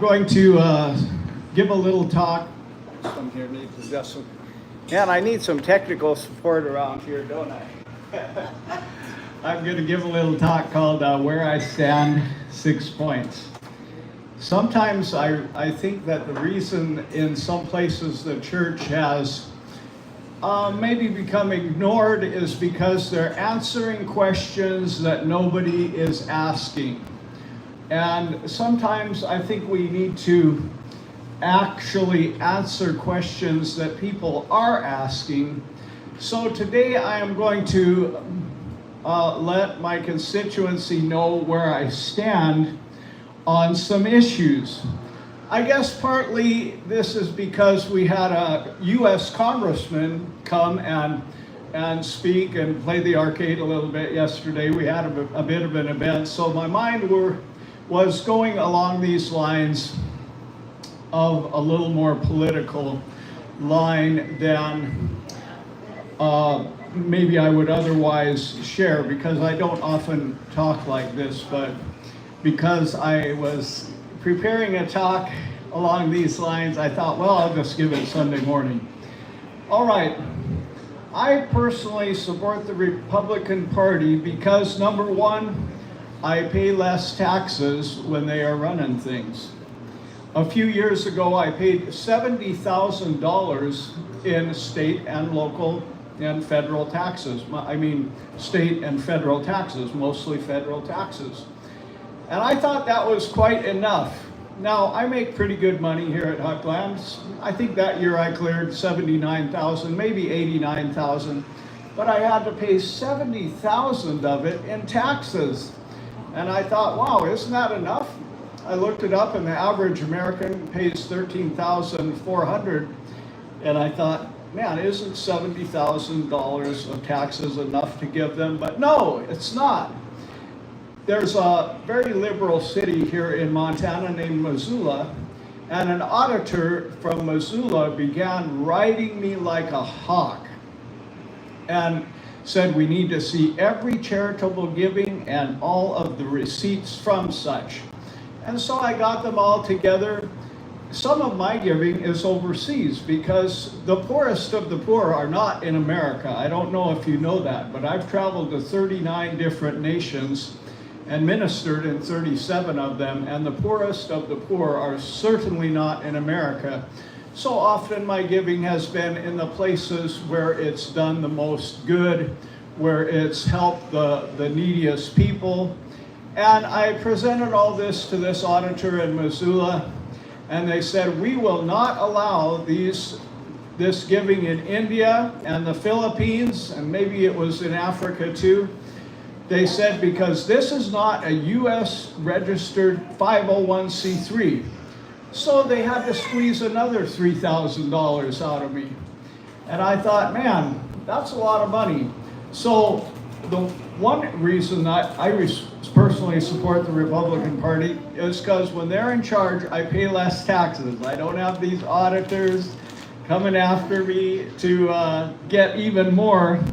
going to give a little talk. Some here needs some. Man, I need some technical support around here, don't I? I'm going to give a little talk called Where I Stand, 6 Points. Sometimes I think that the reason in some places the church has maybe become ignored is because they're answering questions that nobody is asking. And sometimes I think we need to actually answer questions that people are asking. So today I am going to let my constituency know where I stand on some issues. I guess partly this is because we had a U.S. congressman come and speak and play the arcade a little bit yesterday. We had a bit of an event, so my mind was going along these lines of a little more political line than maybe I would otherwise share, because I don't often talk like this, but because I was preparing a talk along these lines, I thought, well, I'll just give it Sunday morning. All right. I personally support the Republican Party because, number one, I pay less taxes when they are running things. A few years ago, I paid $70,000 in state and local and federal taxes. I mean, state and federal taxes, mostly federal taxes. And I thought that was quite enough. Now, I make pretty good money here at Hucklands. I think that year I cleared $79,000, maybe $89,000, but I had to pay $70,000 of it in taxes. And I thought, wow, isn't that enough? I looked it up, and the average American pays $13,400, and I thought, man, isn't $70,000 of taxes enough to give them? But no, it's not. There's a very liberal city here in Montana named Missoula, and an auditor from Missoula began riding me like a hawk and said we need to see every charitable giving and all of the receipts from such. And so I got them all together. Some of my giving is overseas because the poorest of the poor are not in America. I don't know if you know that, but I've traveled to 39 different nations and ministered in 37 of them, and the poorest of the poor are certainly not in America. So often my giving has been in the places where it's done the most good, where it's helped the neediest people. And I presented all this to this auditor in Missoula, and they said, we will not allow this giving in India and the Philippines, and maybe it was in Africa too. They said, because this is not a U.S. registered 501c3. So they had to squeeze another $3,000 out of me. And I thought, man, that's a lot of money. So the one reason that I personally support the Republican Party is because when they're in charge, I pay less taxes. I don't have these auditors coming after me to get even more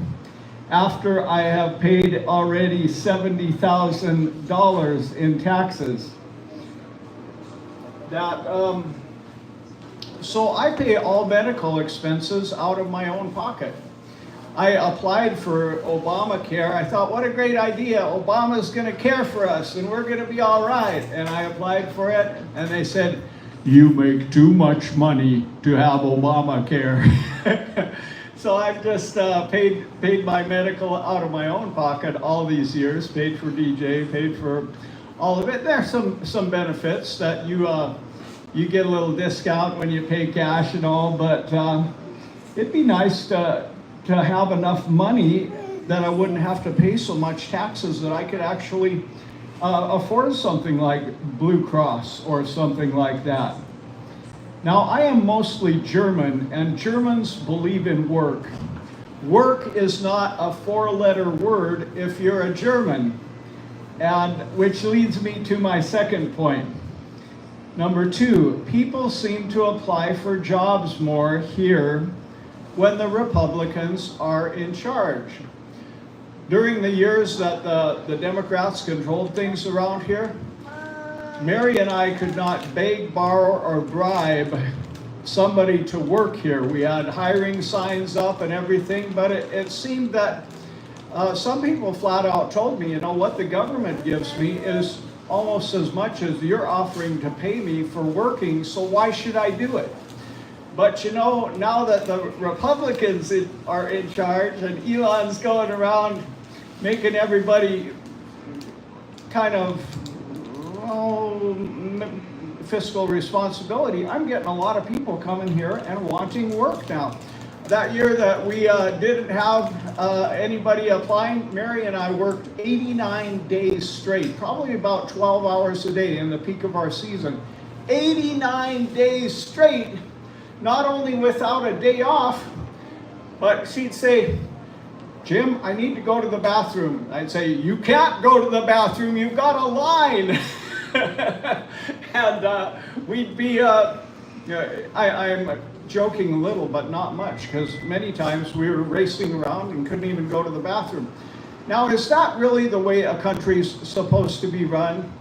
after I have paid already $70,000 in taxes. So I pay all medical expenses out of my own pocket. I applied for Obamacare. I thought, what a great idea. Obama's going to care for us and we're going to be all right. And I applied for it, and they said, you make too much money to have Obamacare. So I've just paid my medical out of my own pocket all these years, paid for DJ, paid for all of it. There's some benefits that you get a little discount when you pay cash and all, but it'd be nice to have enough money that I wouldn't have to pay so much taxes, that I could actually afford something like Blue Cross or something like that. Now, I am mostly German, and Germans believe in work. Work is not a four-letter word if you're a German, and which leads me to my second point. Number two, people seem to apply for jobs more here when the Republicans are in charge. During the years that the Democrats controlled things around here, Mary and I could not beg, borrow, or bribe somebody to work here. We had hiring signs up and everything, but it seemed that some people flat out told me, you know, what the government gives me is almost as much as you're offering to pay me for working, so why should I do it? But you know, now that the Republicans are in charge and Elon's going around making everybody kind of fiscal responsibility, I'm getting a lot of people coming here and wanting work now. That year that we didn't have anybody applying, Mary and I worked 89 days straight, probably about 12 hours a day in the peak of our season. 89 days straight, not only without a day off, but she'd say, Jim, I need to go to the bathroom. I'd say, you can't go to the bathroom, you've got a line. And we'd be, I'm joking a little, but not much, because many times we were racing around and couldn't even go to the bathroom. Now, is that really the way a country's supposed to be run?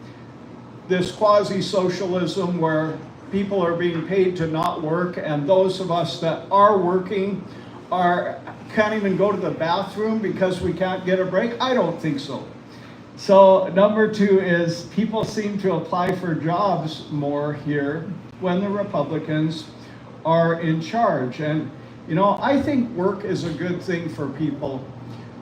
This quasi-socialism where people are being paid to not work, and those of us that are working can't even go to the bathroom because we can't get a break? I don't think so. So number two is people seem to apply for jobs more here when the Republicans are in charge. And you know, I think work is a good thing for people.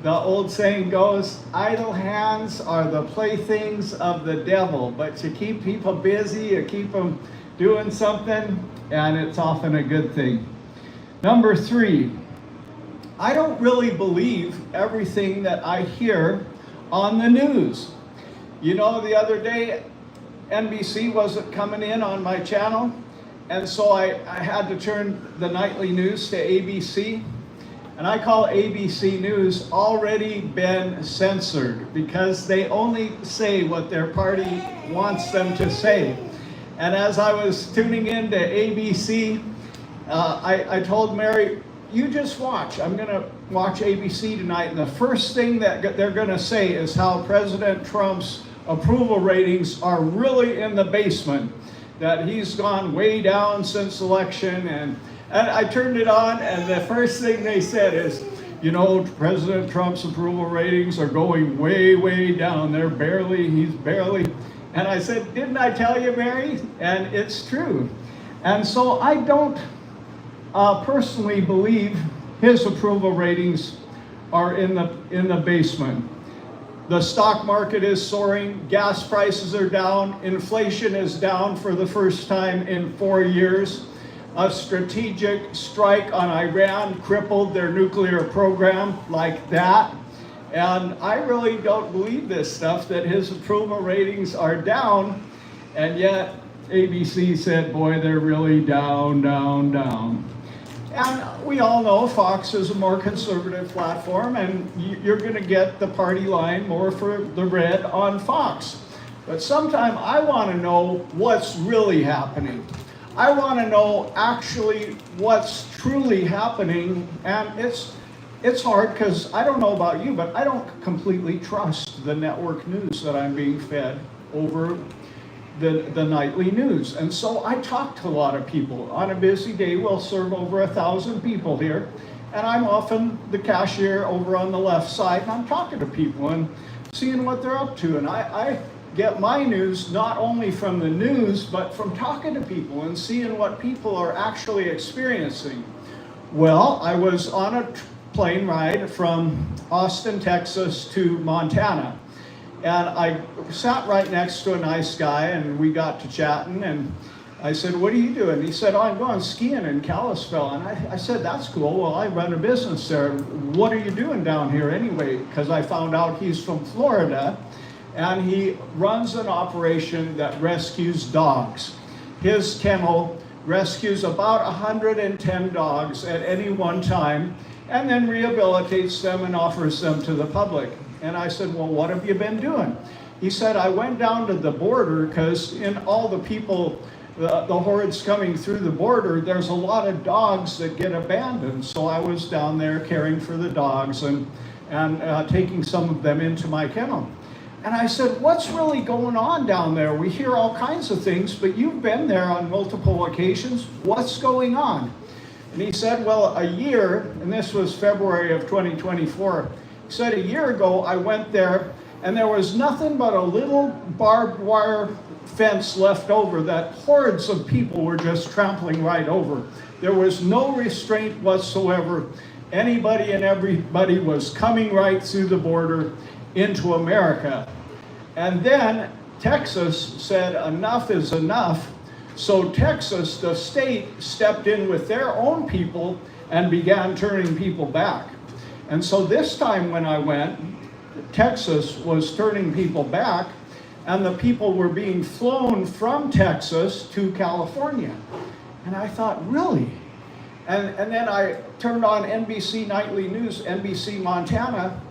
The old saying goes, idle hands are the playthings of the devil, but to keep people busy, you keep them doing something, and it's often a good thing. Number three, I don't really believe everything that I hear on the news. You know, the other day, NBC wasn't coming in on my channel, and so I had to turn the nightly news to ABC. And I call ABC News already been censored because they only say what their party wants them to say. And as I was tuning in to ABC, I told Mary, you just watch. I'm going to watch ABC tonight, and the first thing that they're going to say is how President Trump's approval ratings are really in the basement, that he's gone way down since election. And I turned it on, and the first thing they said is, you know, President Trump's approval ratings are going way, way down. He's barely. And I said, didn't I tell you, Mary? And it's true. And so I don't personally believe his approval ratings are in the basement. The stock market is soaring, gas prices are down, inflation is down for the first time in 4 years. A strategic strike on Iran crippled their nuclear program like that. And I really don't believe this stuff, that his approval ratings are down, and yet ABC said, boy, they're really down, down, down. And we all know Fox is a more conservative platform, and you're going to get the party line more for the red on Fox. But sometimes I want to know what's really happening. I want to know actually what's truly happening, and it's hard because I don't know about you, but I don't completely trust the network news that I'm being fed over the nightly news. And so I talk to a lot of people. On a busy day, we'll serve over 1,000 people here, and I'm often the cashier over on the left side, and I'm talking to people and seeing what they're up to. And I get my news not only from the news, but from talking to people and seeing what people are actually experiencing. Well, I was on a plane ride from Austin, Texas to Montana. And I sat right next to a nice guy, and we got to chatting, and I said, what are you doing? He said, oh, I'm going skiing in Kalispell. And I said, that's cool. Well, I run a business there. What are you doing down here anyway? Because I found out he's from Florida, and he runs an operation that rescues dogs. His kennel rescues about 110 dogs at any one time, and then rehabilitates them and offers them to the public. And I said, well, what have you been doing? He said, I went down to the border because in all the people, the hordes coming through the border, there's a lot of dogs that get abandoned. So I was down there caring for the dogs and taking some of them into my kennel. And I said, what's really going on down there? We hear all kinds of things, but you've been there on multiple occasions. What's going on? And he said, well, a year, and this was February of 2024, he said a year ago I went there and there was nothing but a little barbed wire fence left over that hordes of people were just trampling right over. There was no restraint whatsoever. Anybody and everybody was coming right through the border into America. And then Texas said enough is enough. So Texas, the state, stepped in with their own people and began turning people back. And so this time when I went, Texas was turning people back, and the people were being flown from Texas to California. And I thought, really? And then I turned on NBC Nightly News, NBC Montana,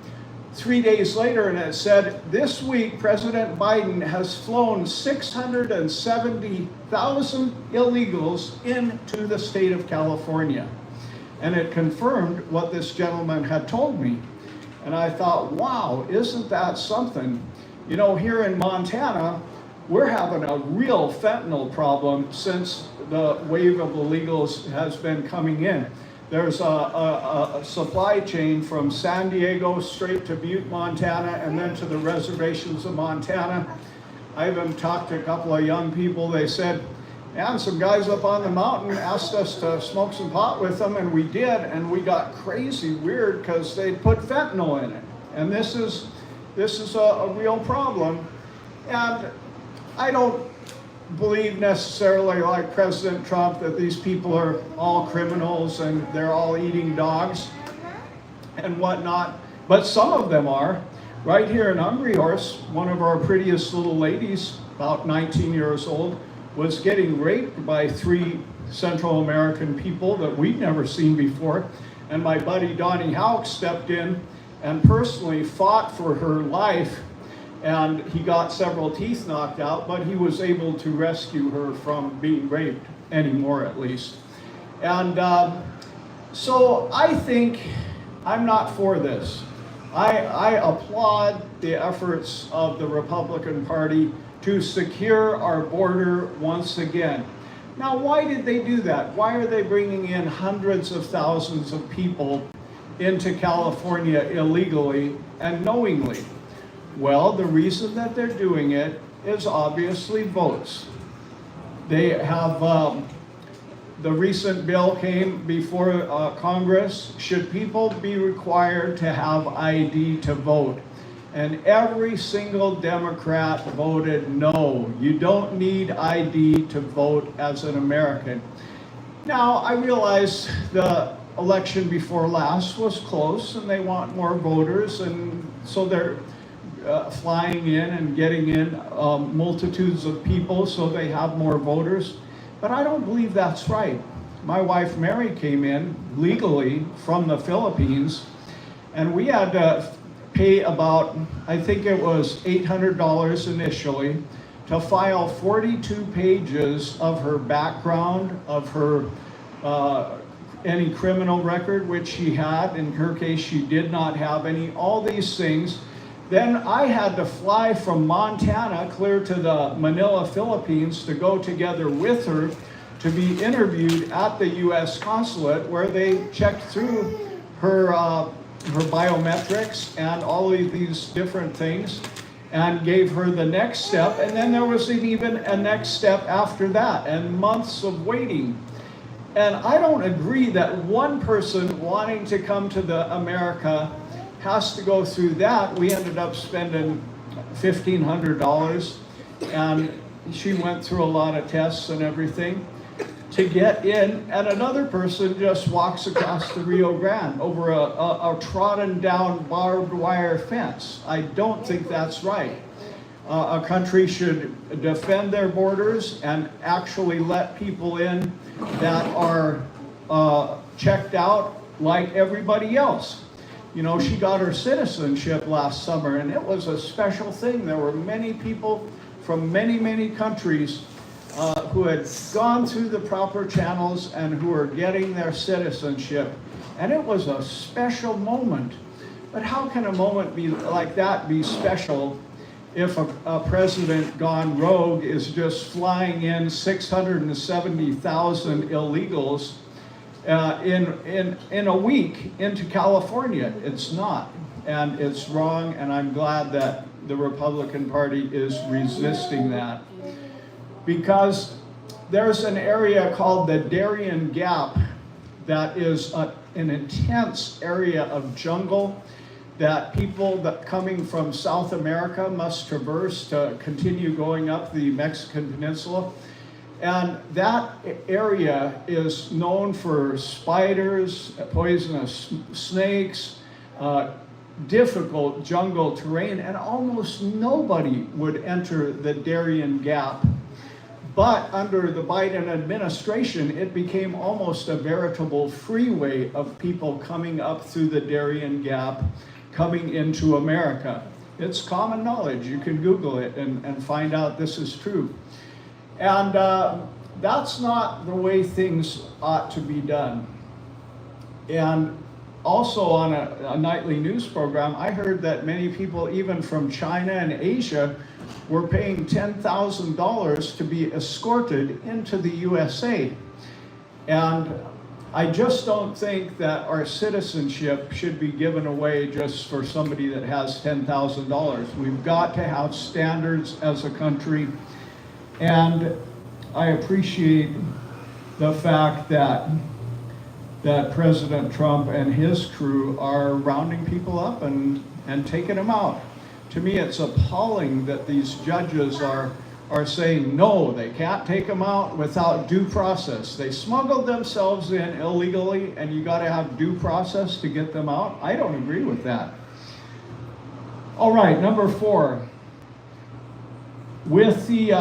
3 days later, and it said, this week President Biden has flown 670,000 illegals into the state of California. And it confirmed what this gentleman had told me. And I thought, wow, isn't that something? You know, here in Montana, we're having a real fentanyl problem since the wave of illegals has been coming in. There's a supply chain from San Diego straight to Butte, Montana, and then to the reservations of Montana. I even talked to a couple of young people. They said, and some guys up on the mountain asked us to smoke some pot with them, and we did, and we got crazy weird because they put fentanyl in it. And this is a real problem. And I don't believe necessarily, like President Trump, that these people are all criminals and they're all eating dogs and whatnot, but some of them are. Right here in Hungry Horse, one of our prettiest little ladies, about 19 years old, was getting raped by 3 Central American people that we'd never seen before. And my buddy Donnie Houck stepped in and personally fought for her life, and he got several teeth knocked out, but he was able to rescue her from being raped anymore, at least. And so I think I'm not for this. I applaud the efforts of the Republican Party to secure our border once again. Now, why did they do that? Why are they bringing in hundreds of thousands of people into California illegally and knowingly? Well, the reason that they're doing it is obviously votes. They have, the recent bill came before Congress. Should people be required to have ID to vote? And every single Democrat voted no. You don't need ID to vote as an American. Now, I realize the election before last was close and they want more voters, and so they're flying in and getting in multitudes of people so they have more voters. But I don't believe that's right. My wife Mary came in legally from the Philippines, and we had to pay about, I think it was $800 initially, to file 42 pages of her background, of her any criminal record, which she had. In her case, she did not have any, all these things. Then I had to fly from Montana clear to the Manila, Philippines to go together with her to be interviewed at the U.S. consulate, where they checked through her biometrics and all of these different things and gave her the next step. And then there was even a next step after that, and months of waiting. And I don't agree that one person wanting to come to America has to go through that. We ended up spending $1,500, and she went through a lot of tests and everything to get in, and another person just walks across the Rio Grande over a trodden down barbed wire fence. I don't think that's right. A country should defend their borders and actually let people in that are checked out like everybody else. You know, she got her citizenship last summer, and it was a special thing. There were many people from many, many countries who had gone through the proper channels and who were getting their citizenship. And it was a special moment. But how can a moment be like that be special if a president gone rogue is just flying in 670,000 illegals in a week into California. It's not, and it's wrong, and I'm glad that the Republican Party is resisting that. Because there's an area called the Darien Gap that is an intense area of jungle that people that coming from South America must traverse to continue going up the Mexican Peninsula. And that area is known for spiders, poisonous snakes, difficult jungle terrain, and almost nobody would enter the Darien Gap. But under the Biden administration, it became almost a veritable freeway of people coming up through the Darien Gap, coming into America. It's common knowledge. You can Google it and find out this is true. And that's not the way things ought to be done. And also on a nightly news program, I heard that many people, even from China and Asia, were paying $10,000 to be escorted into the USA. And I just don't think that our citizenship should be given away just for somebody that has $10,000. We've got to have standards as a country. And I appreciate the fact that President Trump and his crew are rounding people up and taking them out. To me, it's appalling that these judges are saying, no, they can't take them out without due process. They smuggled themselves in illegally, and you got to have due process to get them out. I don't agree with that. All right, number 4. With the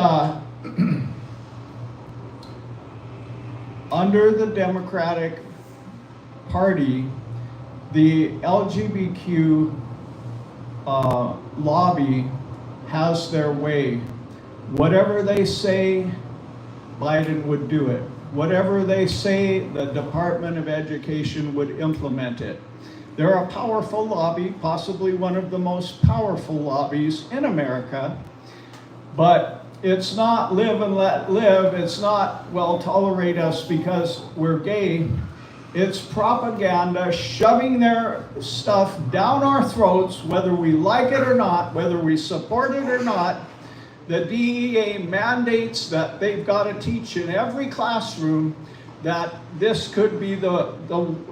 under the Democratic Party, the LGBTQ lobby has their way. Whatever they say, Biden would do it. Whatever they say, the Department of Education would implement it. They're a powerful lobby, possibly one of the most powerful lobbies in America, but it's not live and let live. It's not, well, tolerate us because we're gay. It's propaganda, shoving their stuff down our throats, whether we like it or not, whether we support it or not. The DEA mandates that they've got to teach in every classroom that this could be the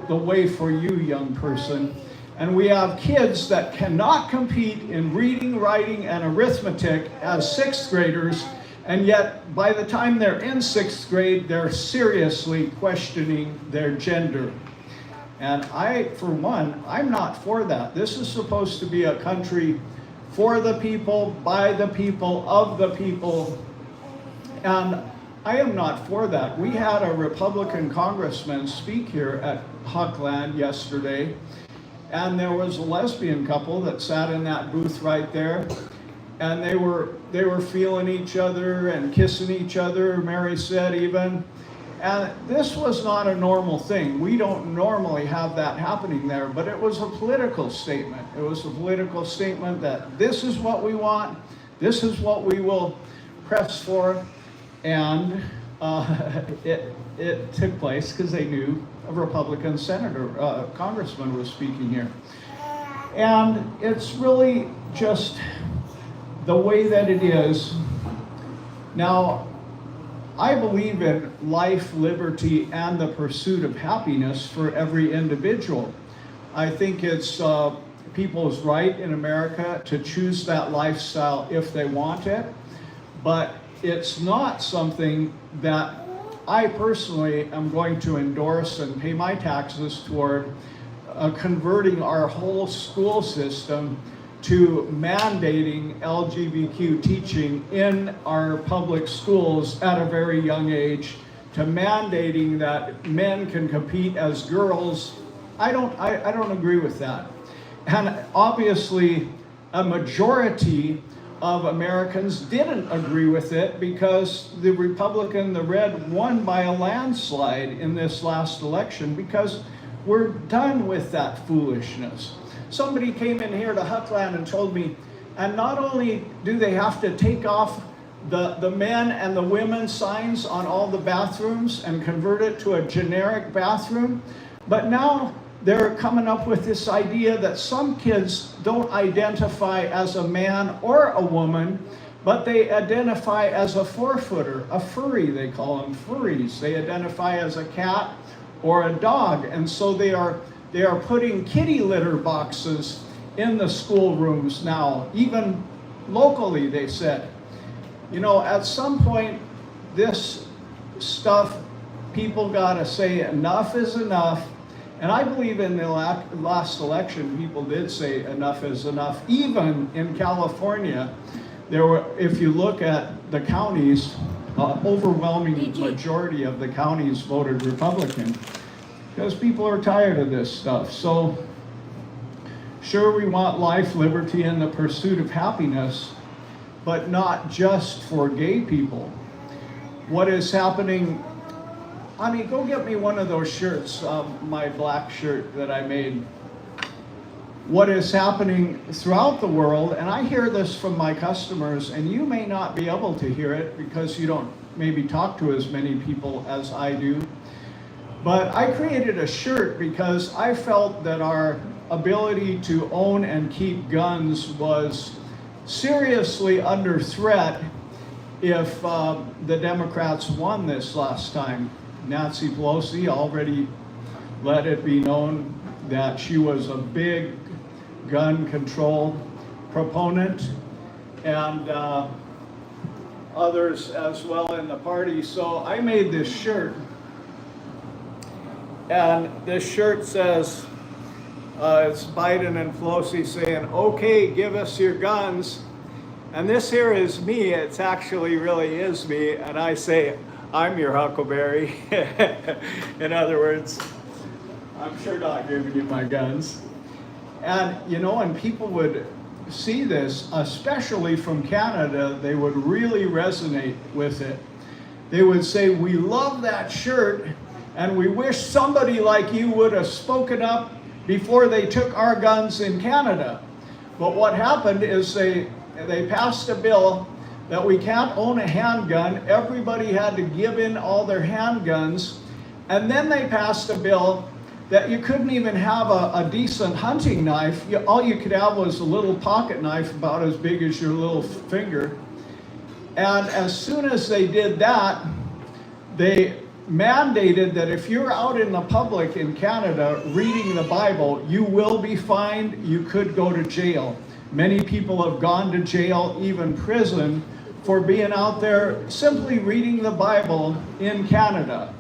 way for you, young person. And we have kids that cannot compete in reading, writing, and arithmetic as 6th graders, and yet by the time they're in 6th grade, they're seriously questioning their gender. And I, for one, I'm not for that. This is supposed to be a country for the people, by the people, of the people, and I am not for that. We had a Republican congressman speak here at Huckland yesterday, and there was a lesbian couple that sat in that booth right there, and they were feeling each other and kissing each other, Mary said even. And this was not a normal thing. We don't normally have that happening there, but it was a political statement. It was a political statement that this is what we want, this is what we will press for, and it took place because they knew a Republican senator, congressman was speaking here. And it's really just the way that it is. Now, I believe in life, liberty, and the pursuit of happiness for every individual. I think it's people's right in America to choose that lifestyle if they want it, but it's not something that I personally am going to endorse and pay my taxes toward converting our whole school system to mandating LGBTQ teaching in our public schools at a very young age, to mandating that men can compete as girls. I don't agree with that. And obviously, a majority of Americans didn't agree with it because the Republican, the red, won by a landslide in this last election because we're done with that foolishness. Somebody came in here to Huckland and told me And not only do they have to take off the men and the women signs on all the bathrooms and convert it to a generic bathroom, but now they're coming up with this idea that some kids don't identify as a man or a woman, but they identify as a four-footer, a furry. They call them furries. They identify as a cat or a dog, and so they are putting kitty litter boxes in the schoolrooms now, even locally, they said. You know, at some point, this stuff, people gotta say enough is enough. And I believe in the last election, people did say enough is enough. Even in California, there were, if you look at the counties, overwhelming majority of the counties voted Republican because people are tired of this stuff. So, sure, we want life, liberty, and the pursuit of happiness, but not just for gay people. What is happening, honey, go get me one of those shirts, my black shirt that I made. What is happening throughout the world, and I hear this from my customers, and you may not be able to hear it because you don't maybe talk to as many people as I do, but I created a shirt because I felt that our ability to own and keep guns was seriously under threat if the Democrats won this last time. Nancy Pelosi already let it be known that she was a big gun control proponent, and others as well in the party. So I made this shirt, and this shirt says, it's Biden and Pelosi saying, okay, give us your guns. And this here is me. It's actually really is me. And I say, I'm your Huckleberry. In other words, I'm sure not giving you my guns. And, you know, and people would see this, especially from Canada, they would really resonate with it. They would say, we love that shirt, and we wish somebody like you would have spoken up before they took our guns in Canada. But what happened is they passed a bill that we can't own a handgun. Everybody had to give in all their handguns. And then they passed a bill that you couldn't even have a decent hunting knife. All you could have was a little pocket knife about as big as your little finger. And as soon as they did that, they mandated that if you're out in the public in Canada reading the Bible, you will be fined, you could go to jail. Many people have gone to jail, even prison, for being out there simply reading the Bible in Canada.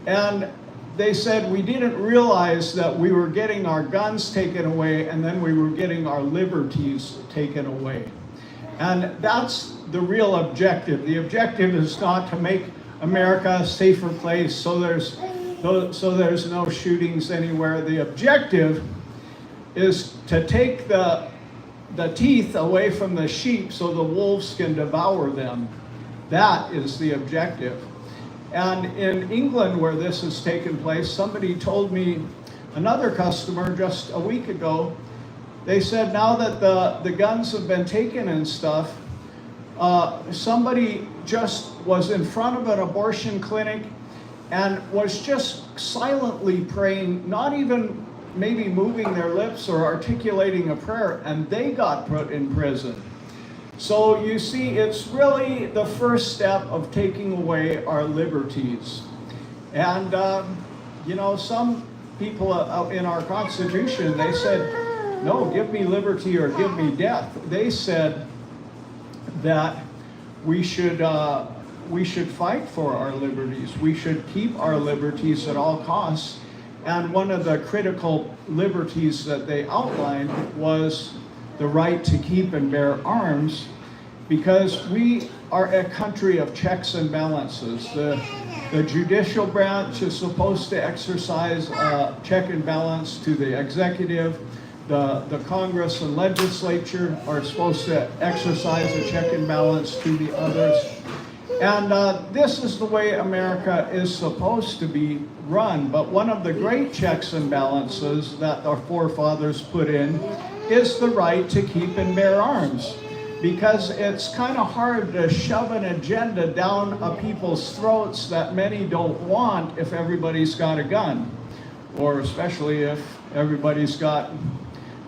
And they said we didn't realize that we were getting our guns taken away, and then we were getting our liberties taken away. And that's the real objective. The objective is not to make America a safer place so there's no shootings anywhere. The objective is to take the teeth away from the sheep so the wolves can devour them. That is the objective. And in England, where this has taken place, somebody told me, another customer just a week ago, they said now that the guns have been taken and stuff, somebody just was in front of an abortion clinic and was just silently praying, not even maybe moving their lips or articulating a prayer, and they got put in prison. So you see, it's really the first step of taking away our liberties. And, you know, some people in our Constitution, they said, no, give me liberty or give me death. They said that we should fight for our liberties. We should keep our liberties at all costs. And one of the critical liberties that they outlined was the right to keep and bear arms, because we are a country of checks and balances. The judicial branch is supposed to exercise check and balance to the executive. The Congress and legislature are supposed to exercise a check and balance to the others. And this is the way America is supposed to be run. But one of the great checks and balances that our forefathers put in is the right to keep and bear arms. Because it's kind of hard to shove an agenda down a people's throats that many don't want if everybody's got a gun, or especially if everybody's got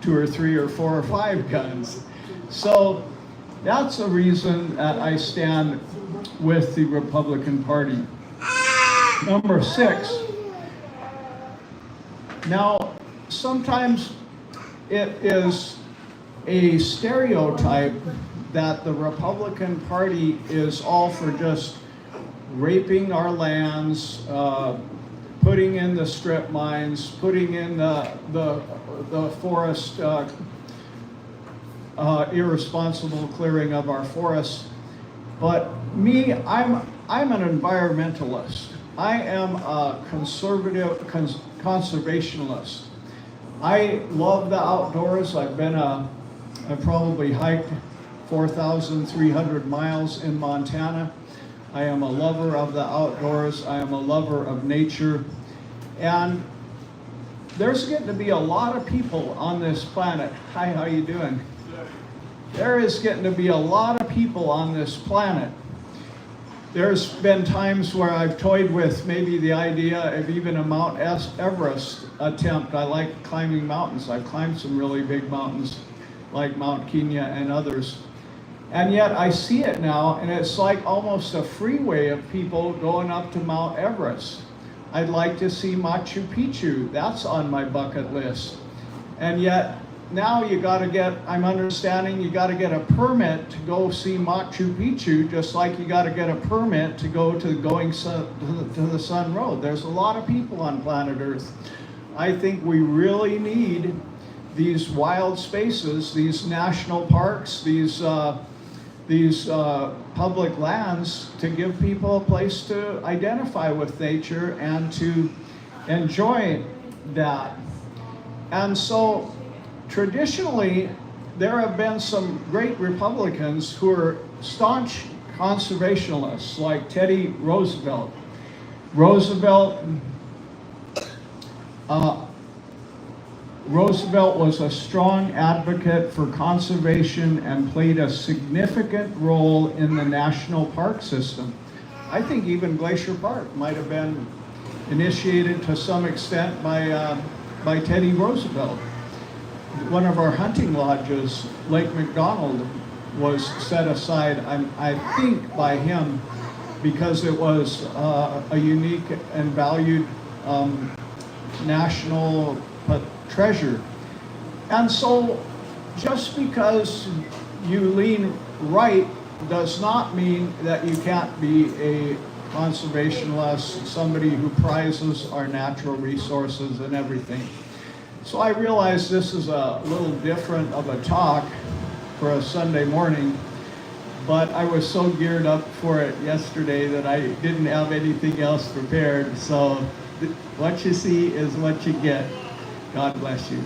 2 or 3 or 4 or 5 guns. So that's a reason that I stand with the Republican Party. Number 6. Now, sometimes it is a stereotype that the Republican Party is all for just raping our lands, putting in the strip mines, putting in the forest, irresponsible clearing of our forests. But me, I'm an environmentalist. I am a conservative conservationalist. I love the outdoors. I've probably hiked 4,300 miles in Montana. I am a lover of the outdoors. I am a lover of nature. And there's getting to be a lot of people on this planet. Hi, how you doing? There is getting to be a lot of people on this planet. There's been times where I've toyed with maybe the idea of even a Mount Everest attempt. I like climbing mountains. I've climbed some really big mountains like Mount Kenya and others. And yet I see it now, and it's like almost a freeway of people going up to Mount Everest. I'd like to see Machu Picchu. That's on my bucket list. And yet now I'm understanding you gotta get a permit to go see Machu Picchu, just like you gotta get a permit to go to the Sun Road. There's a lot of people on planet Earth. I think we really need these wild spaces, these national parks, these public lands, to give people a place to identify with nature and to enjoy that. And so traditionally, there have been some great Republicans who are staunch conservationists, like Teddy Roosevelt. Roosevelt was a strong advocate for conservation and played a significant role in the national park system. I think even Glacier Park might have been initiated to some extent by Teddy Roosevelt. One of our hunting lodges, Lake McDonald, was set aside, I think, by him because it was a unique and valued national treasure. And so just because you lean right does not mean that you can't be a conservationist, somebody who prizes our natural resources and everything. So I realize this is a little different of a talk for a Sunday morning, but I was so geared up for it yesterday that I didn't have anything else prepared. So what you see is what you get. God bless you.